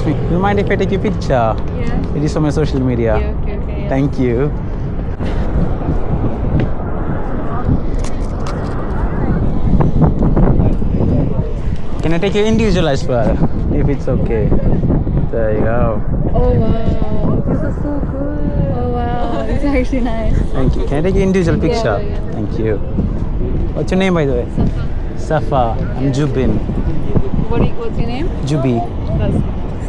me. Do you mind if I take your picture? Yeah. It is on my social media. Okay. Yeah. Thank you. Can I take your individual as well? If it's okay. There you go. Oh wow, this is so good. Oh wow, it's actually nice. Thank you. Can I take your individual picture? Yeah. Thank you. What's your name, by the way? Safa. I'm Jubin. What's your name? Jubi.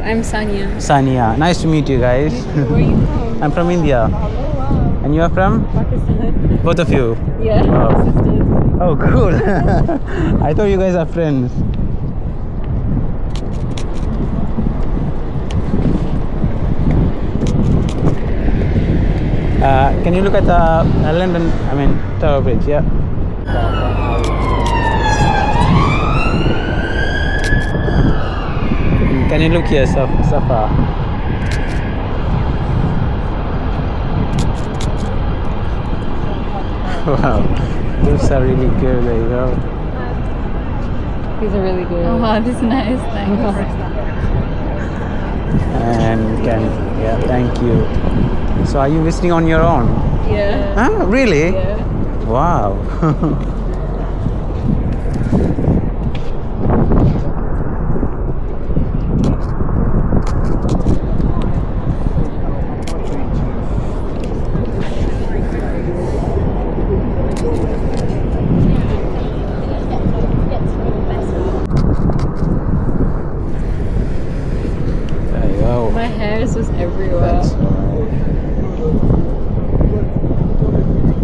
I'm Sanya. Sania. Nice to meet you guys. Where are you from? I'm from India. Oh wow. And you are from? Pakistan. Both of you? Yeah. Wow. Sisters. Oh, cool. I thought you guys are friends. Can you look at the London, Tower Bridge? Yeah. Can you look here, Safa? Wow, those are really good. There you go. These are really good. Oh wow, this is nice. Thanks. And thank you. So, are you visiting on your own? Yeah. Huh? Really? Yeah. Wow. There you go. My hair is just everywhere. That's alright.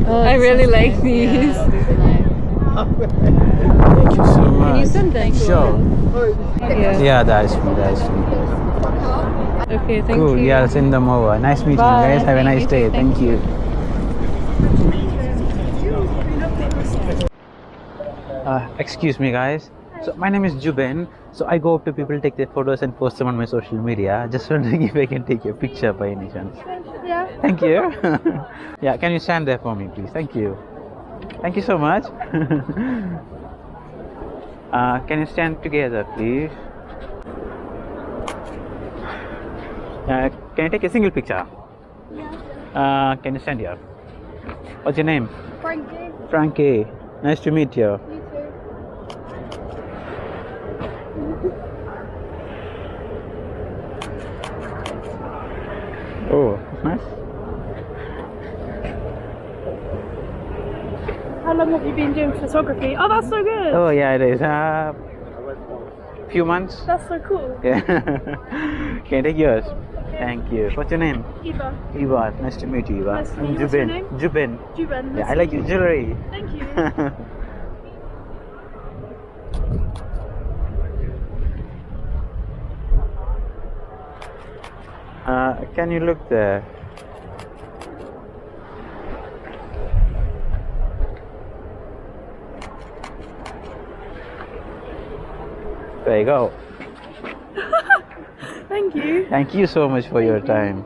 Oh, I really like these. Yeah, these are nice. Thank you so much. Can you send that? Sure. Yeah. Yeah, that is me. Okay, thank Cool. you. Yeah, I'll send them over. Nice meeting Bye. you guys. Have a nice You day. too. Thank you. Excuse me, guys. So my name is Juben. So I go up to people, take their photos, and post them on my social media. Just wondering if I can take your picture by any chance. Yeah. Thank you. Yeah, can you stand there for me, please? Thank you. Thank you so much. Can you stand together, please? Can I take a single picture? Yeah. Can you stand here? What's your name? Frankie. Frankie. Nice to meet you. You too. Oh, nice. How long have you been doing photography? Oh, that's so good. Oh, yeah, it is. Few months. That's so cool. Yeah. Can I take yours? Thank you. What's your name? Eva. Eva. Nice to meet you, Eva. Nice to meet I'm you. What's your Juben. name? Juben. Juben. Yeah, I like your jewelry. Thank you. Can you look there? There you go. Thank you. Thank you so much for your time.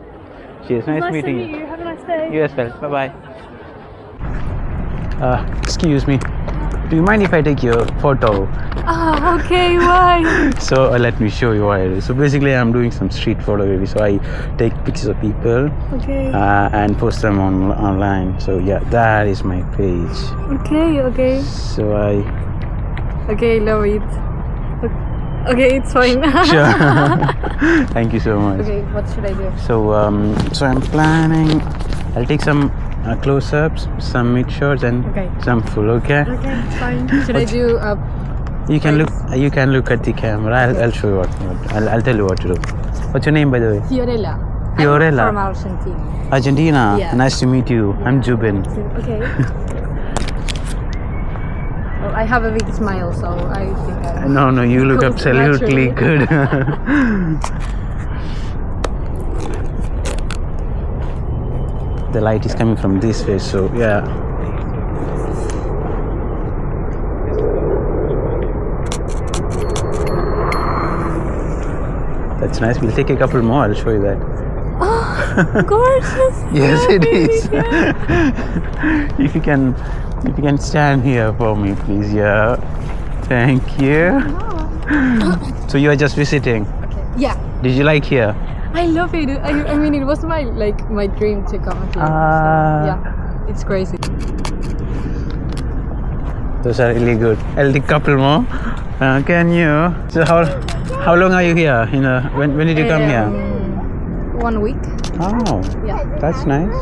Cheers. Nice Nice to meeting meet you. Have a nice day. You as well. Bye bye. Excuse me. Do you mind if I take your photo? Ah, okay, why? So let me show you what it is. So basically, I'm doing some street photography. So I take pictures of people Okay. and post them online. So yeah, that is my page. Okay. So I Okay, love it. Okay, it's fine. sure. Thank you so much. Okay, what should I do? So I'm planning. I'll take some close-ups, some mid shots, and Okay. some full. Okay. Okay, it's fine. Should I do You can look. You can look at the camera. I'll show you what. I'll tell you what to do. What's your name, by the way? Fiorella? Fiorella. I'm from Argentina. Argentina. Yeah. Nice to meet you. I'm Juben. Okay. Well, I have a big smile, so I think I... No, you look Cool, absolutely naturally. good. The light is coming from this way, so yeah. That's nice. We'll take a couple more. I'll show you that. Gorgeous! Yes, Yeah, it baby, is. yeah. If you can stand here for me, please. Yeah. Thank you. So you are just visiting. Yeah, Did you like here? I love it. I mean, it was my dream to come here. Ah. So, yeah, it's crazy. Those are really good. I'll take a couple more. Can you? So how long are you here? When did you come here? 1 week. Oh, Yeah. that's nice.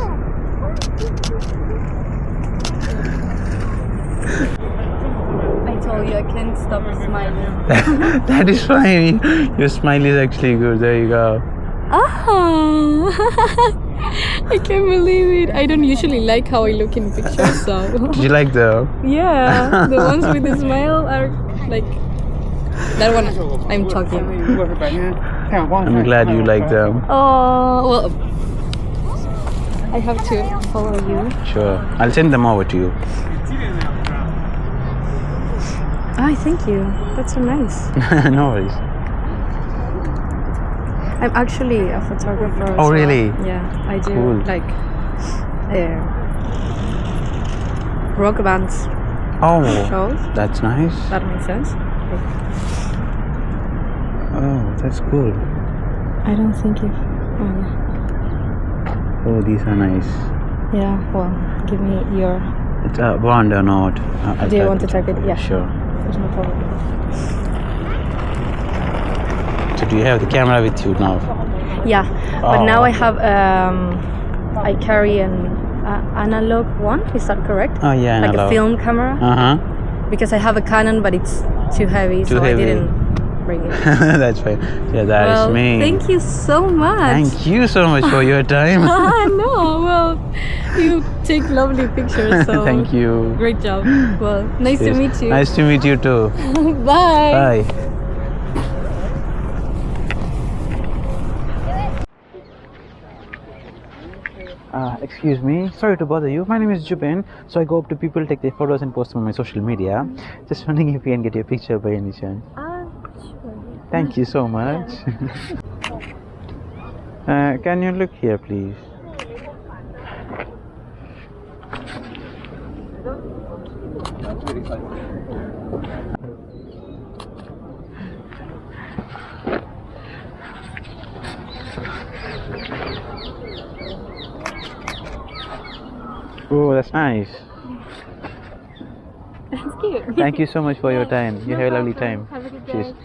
I told you I can't stop smiling. That is fine. Your smile is actually good. There you go. Oh, I can't believe it. I don't usually like how I look in pictures, so Did you like the? yeah, the ones with the smile are like that one. I'm talking. I'm glad you like them. Oh well, I have to follow you. Sure. I'll send them over to you. Oh, thank you. That's so nice. No worries. I'm actually a photographer. as Oh, well. really? Yeah, I do Cool. like rock bands Oh, shows. that's nice. That makes sense. Oh, that's cool. I don't think if. Oh, these are nice. Yeah. Well, give me your. It's a bond or not? I'll Do you type want to type it? Yeah. Sure. There's no problem. So do you have the camera with you now? Yeah, but now Oh. I have I carry an analog one. Is that correct? Oh yeah, Like analog. a film camera, because I have a Canon, but it's too heavy, Too so heavy. I didn't bring it. That's fine. Yeah, that is Well, me. thank you so much. Thank you so much for your time. No, well, you take lovely pictures. So Thank you. Great job. Well, nice to Yes. meet you. Nice to meet you too. Bye. Bye. Excuse me, sorry to bother you. My name is Jubin. So I go up to people, take their photos, and post them on my social media. Just wondering if we can get your picture by any chance. Sure. Thank you so much. Can you look here, please? Oh, that's nice. That's cute. Thank you so much for your time. You have a lovely time. Have a good day. Cheers.